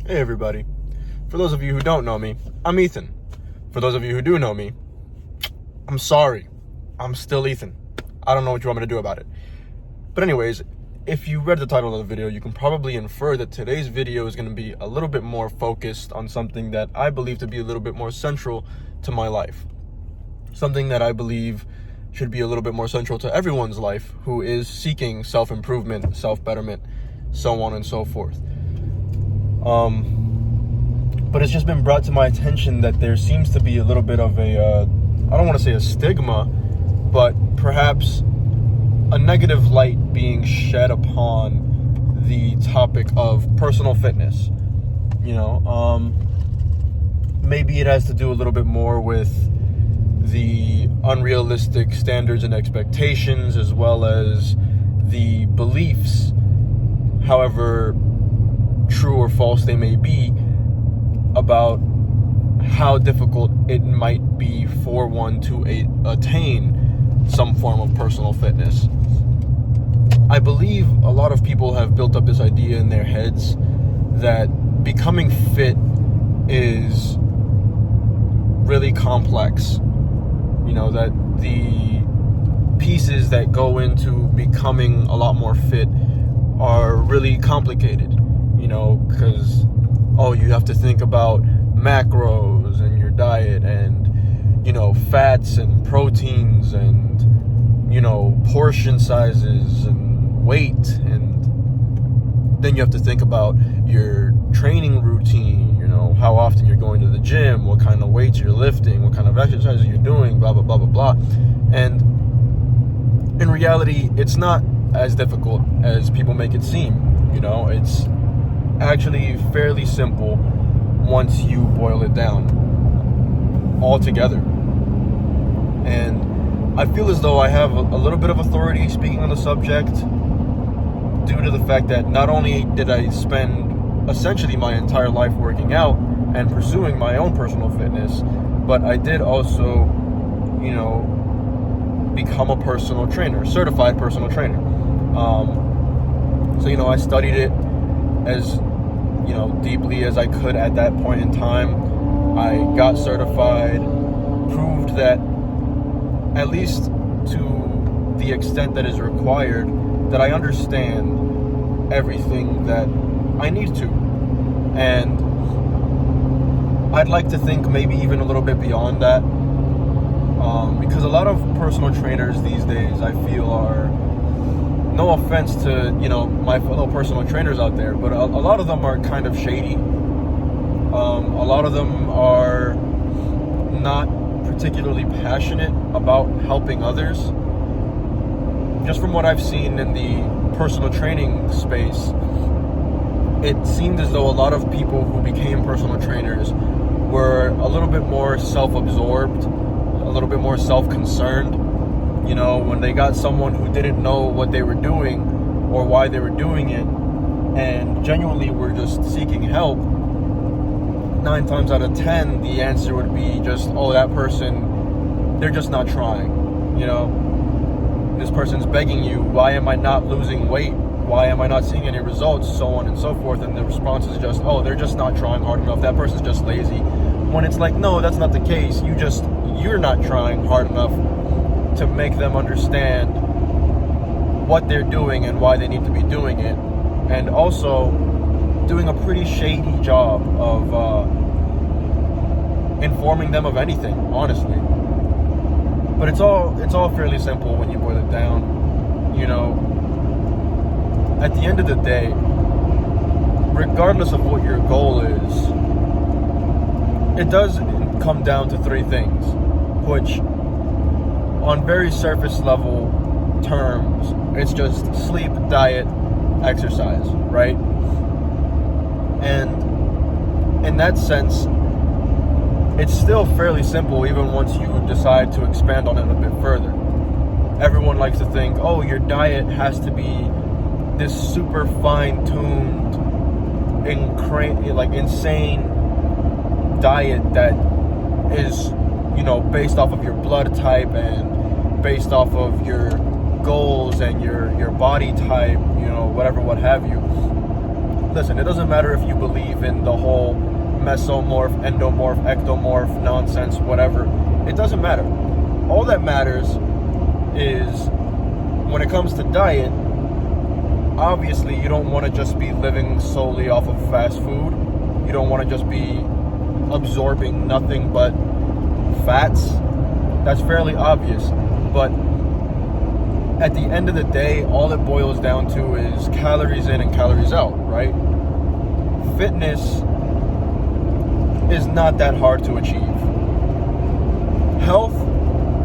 Hey everybody. For those of you who don't know me, I'm Ethan. For those of you who do know me, I'm sorry. I'm still Ethan. I don't know what you want me to do about it. But anyways, if you read the title of the video, you can probably infer that today's video is going to be a little bit more focused on something that I believe to be a little bit more central to my life. Something that I believe should be a little bit more central to everyone's life who is seeking self-improvement, self-betterment, so on and so forth. But it's just been brought to my attention that there seems to be a little bit of a, I don't want to say a stigma, but perhaps a negative light being shed upon the topic of personal fitness. Maybe it has to do a little bit more with the unrealistic standards and expectations, as well as the beliefs, however true or false they may be, about how difficult it might be for one to attain some form of personal fitness. I believe a lot of people have built up this idea in their heads that becoming fit is really complex. That the pieces that go into becoming a lot more fit are really complicated. Because you have to think about macros and your diet and, fats and proteins and, portion sizes and weight. And then you have to think about your training routine, how often you're going to the gym, what kind of weights you're lifting, what kind of exercises you're doing, blah, blah, blah, blah, blah. And in reality, it's not as difficult as people make it seem. It's actually fairly simple once you boil it down altogether. And I feel as though I have a little bit of authority speaking on the subject due to the fact that not only did I spend essentially my entire life working out and pursuing my own personal fitness, but I did also, become a personal trainer, certified personal trainer. So I studied it as deeply as I could at that point in time. I got certified, proved that at least to the extent that is required, that I understand everything that I need to. And I'd like to think maybe even a little bit beyond that, because a lot of personal trainers these days, I feel, are, no offense to, my fellow personal trainers out there, but a lot of them are kind of shady. A lot of them are not particularly passionate about helping others. Just from what I've seen in the personal training space, it seemed as though a lot of people who became personal trainers were a little bit more self-absorbed, a little bit more self-concerned. When they got someone who didn't know what they were doing or why they were doing it and genuinely were just seeking help, 9 times out of 10, the answer would be just, that person, they're just not trying. This person's begging you, why am I not losing weight? Why am I not seeing any results? So on and so forth. And the response is just, they're just not trying hard enough. That person's just lazy. When it's like, no, that's not the case. You're not trying hard enough to make them understand what they're doing and why they need to be doing it. And also doing a pretty shady job of informing them of anything, honestly. But it's all fairly simple when you boil it down. At the end of the day, regardless of what your goal is, it does come down to 3 things, which on very surface level terms, it's just sleep, diet, exercise, right? And in that sense, it's still fairly simple even once you decide to expand on it a bit further. Everyone likes to think, your diet has to be this super fine-tuned, insane diet that is, based off of your blood type and based off of your goals and your body type, whatever, what have you. listen, it doesn't matter if you believe in the whole mesomorph, endomorph, ectomorph nonsense, whatever. It doesn't matter. All that matters is when it comes to diet, obviously you don't want to just be living solely off of fast food. You don't want to just be absorbing nothing but fats. That's fairly obvious. But at the end of the day, all it boils down to is calories in and calories out, right? Fitness is not that hard to achieve. Health,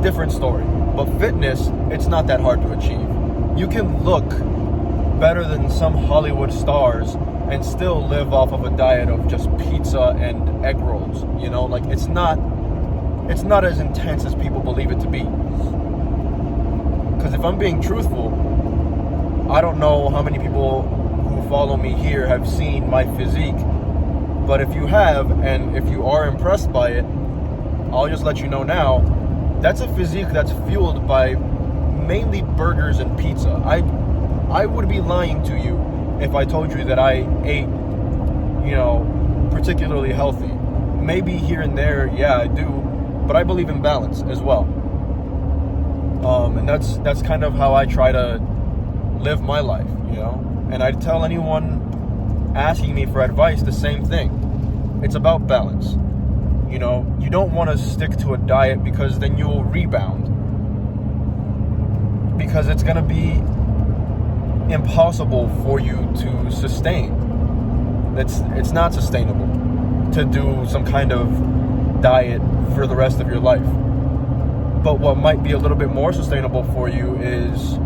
different story. But fitness, it's not that hard to achieve. You can look better than some Hollywood stars and still live off of a diet of just pizza and egg rolls. You know, like it's not as intense as people believe it to be. Because if I'm being truthful, I don't know how many people who follow me here have seen my physique. But if you have, and if you are impressed by it, I'll just let you know now, that's a physique that's fueled by mainly burgers and pizza. I would be lying to you if I told you that I ate, particularly healthy. Maybe here and there, yeah, I do, but I believe in balance as well. And that's kind of how I try to live my life, And I tell anyone asking me for advice the same thing. It's about balance. You don't want to stick to a diet because then you'll rebound. Because it's going to be impossible for you to sustain. It's not sustainable to do some kind of diet for the rest of your life. But what might be a little bit more sustainable for you is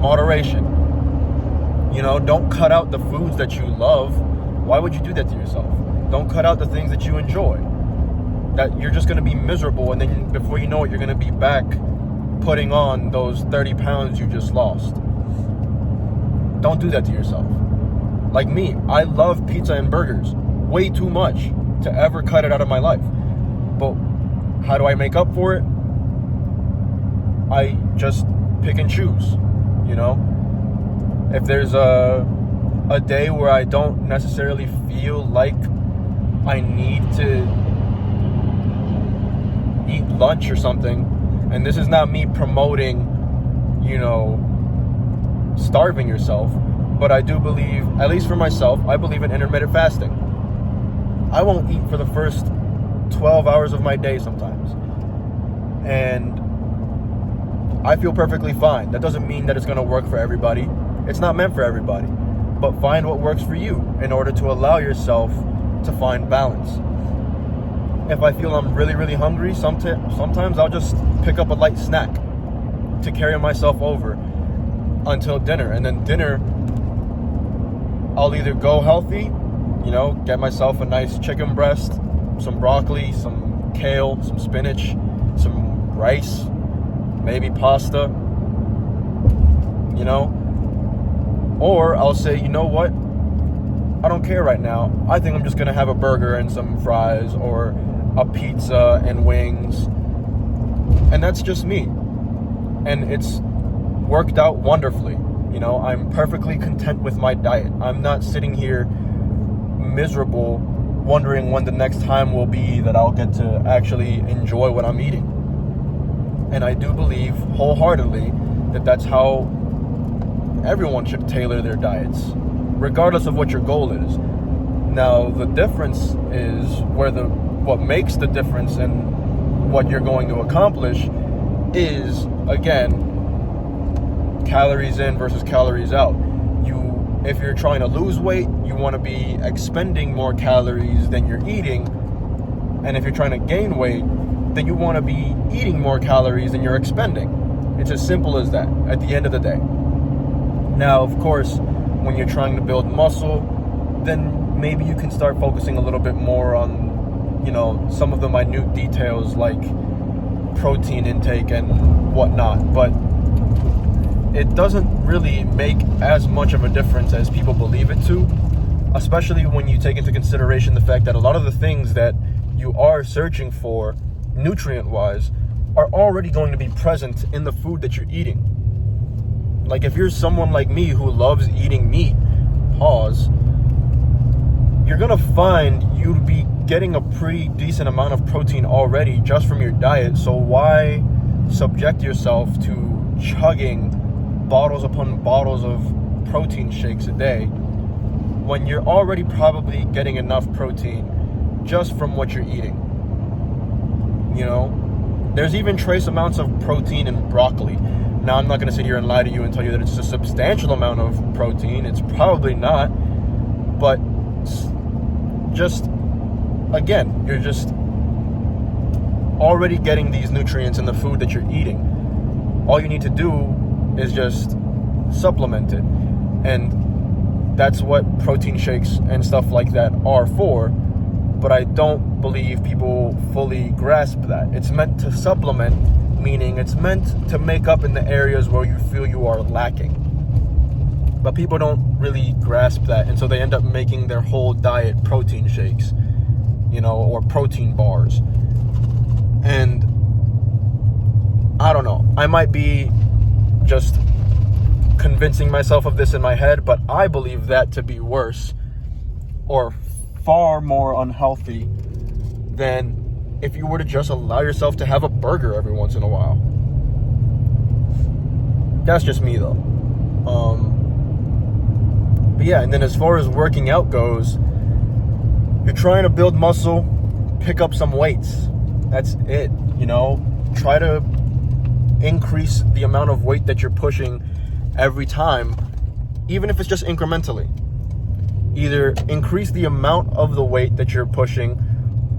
moderation. Don't cut out the foods that you love. Why would you do that to yourself? Don't cut out the things that you enjoy. That you're just going to be miserable, and then before you know it, you're going to be back putting on those 30 pounds you just lost. Don't do that to yourself. Like me, I love pizza and burgers way too much to ever cut it out of my life. But how do I make up for it? I just pick and choose, If there's a day where I don't necessarily feel like I need to eat lunch or something, and this is not me promoting, starving yourself, but I do believe, at least for myself, I believe in intermittent fasting. I won't eat for the first 12 hours of my day sometimes. And I feel perfectly fine. That doesn't mean that it's going to work for everybody. It's not meant for everybody. But find what works for you in order to allow yourself to find balance. If I feel I'm really, really hungry, sometimes I'll just pick up a light snack to carry myself over until dinner. And then dinner, I'll either go healthy, get myself a nice chicken breast, some broccoli, some kale, some spinach, some rice, maybe pasta, or I'll say, you know what, I don't care right now. I think I'm just going to have a burger and some fries, or a pizza and wings. And that's just me. And it's worked out wonderfully. I'm perfectly content with my diet. I'm not sitting here miserable, wondering when the next time will be that I'll get to actually enjoy what I'm eating. And I do believe wholeheartedly that that's how everyone should tailor their diets, regardless of what your goal is. Now, the difference is what makes the difference in what you're going to accomplish is, again, calories in versus calories out. If you're trying to lose weight, you want to be expending more calories than you're eating. And if you're trying to gain weight, then you want to be eating more calories than you're expending. It's as simple as that at the end of the day. Now, of course, when you're trying to build muscle, then maybe you can start focusing a little bit more on, some of the minute details like protein intake and whatnot. But it doesn't really make as much of a difference as people believe it to, especially when you take into consideration the fact that a lot of the things that you are searching for, nutrient-wise, are already going to be present in the food that you're eating. Like if you're someone like me who loves eating meat, you're gonna find you'd be getting a pretty decent amount of protein already just from your diet. So why subject yourself to chugging bottles upon bottles of protein shakes a day when you're already probably getting enough protein just from what you're eating? You know, there's even trace amounts of protein in broccoli. Now, I'm not going to sit here and lie to you and tell you that it's a substantial amount of protein. It's probably not. But just, again, you're just already getting these nutrients in the food that you're eating. All you need to do is just supplement it. And that's what protein shakes and stuff like that are for. But I don't believe people fully grasp that. It's meant to supplement, meaning it's meant to make up in the areas where you feel you are lacking. But people don't really grasp that, and so they end up making their whole diet protein shakes, you know, or protein bars. And I don't know, I might be just convincing myself of this in my head, but I believe that to be worse or far more unhealthy than if you were to just allow yourself to have a burger every once in a while. That's just me though. But yeah, and then as far as working out goes, you're trying to build muscle, pick up some weights. That's it, you know? Try to increase the amount of weight that you're pushing every time, even if it's just incrementally. Either increase the amount of the weight that you're pushing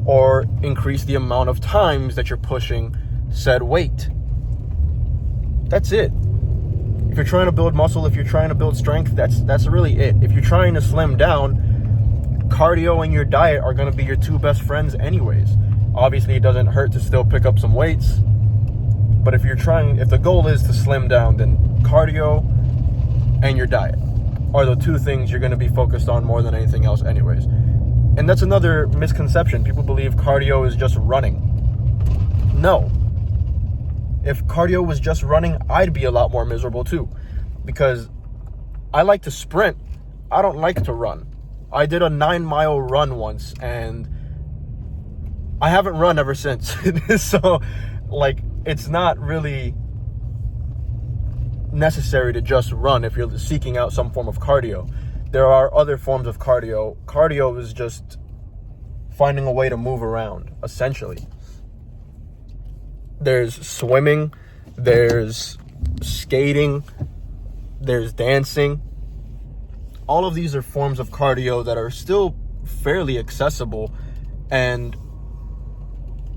or increase the amount of times that you're pushing said weight. That's it. If you're trying to build muscle, if you're trying to build strength, that's really it. If you're trying to slim down, cardio and your diet are going to be your two best friends anyways. Obviously, it doesn't hurt to still pick up some weights. But if the goal is to slim down, then cardio and your diet are the two things you're going to be focused on more than anything else anyways. And that's another misconception. People believe cardio is just running. No. If cardio was just running, I'd be a lot more miserable too. Because I like to sprint. I don't like to run. I did a 9-mile run once, and I haven't run ever since. So, it's not really necessary to just run if you're seeking out some form of cardio. There are other forms of cardio. Cardio is just finding a way to move around, essentially. There's swimming, there's skating, there's dancing. All of these are forms of cardio that are still fairly accessible and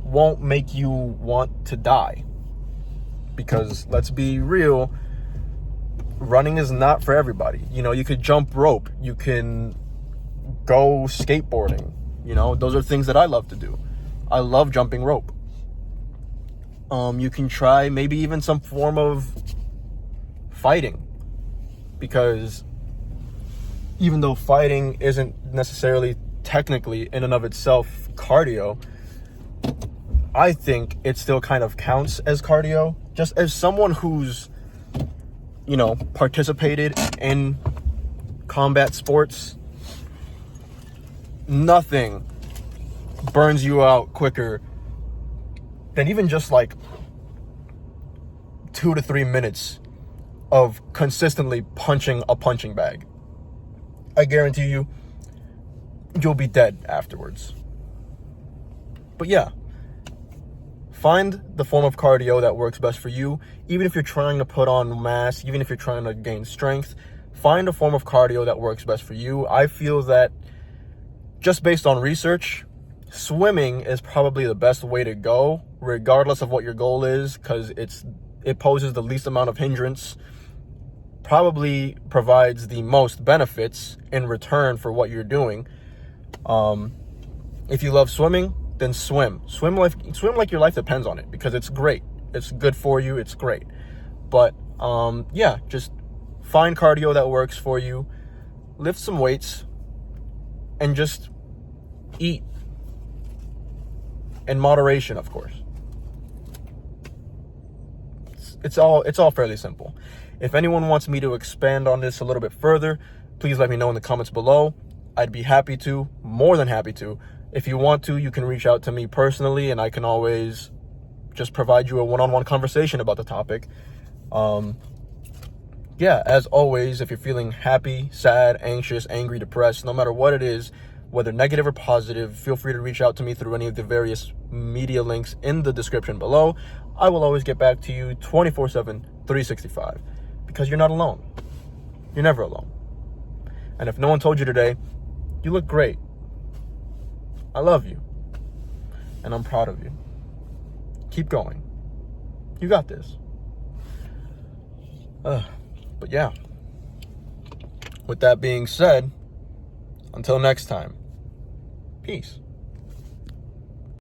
won't make you want to die. Because let's be real, running is not for everybody. You know, you could jump rope, you can go skateboarding. You know, those are things that I love to do. I love jumping rope. You can try maybe even some form of fighting, because even though fighting isn't necessarily technically in and of itself cardio, I think it still kind of counts as cardio. Just as someone who's, you know, participated in combat sports, nothing burns you out quicker than even just 2 to 3 minutes of consistently punching a punching bag. I guarantee you'll be dead afterwards. But yeah, find the form of cardio that works best for you. Even if you're trying to put on mass, even if you're trying to gain strength, find a form of cardio that works best for you. I feel that, just based on research, swimming is probably the best way to go, regardless of what your goal is, because it poses the least amount of hindrance, probably provides the most benefits in return for what you're doing. If you love swimming, then swim like your life depends on it, because it's great. It's good for you. It's great. But yeah, just find cardio that works for you, lift some weights, and just eat in moderation, of course. It's all fairly simple. If anyone wants me to expand on this a little bit further, please let me know in the comments below. I'd be happy to, more than happy to. If you want to, you can reach out to me personally, and I can always just provide you a one-on-one conversation about the topic. Yeah, as always, if you're feeling happy, sad, anxious, angry, depressed, no matter what it is, whether negative or positive, feel free to reach out to me through any of the various media links in the description below. I will always get back to you 24/7, 365, because you're not alone. You're never alone. And if no one told you today, you look great. I love you. And I'm proud of you. Keep going. You got this. But yeah. With that being said, until next time, peace.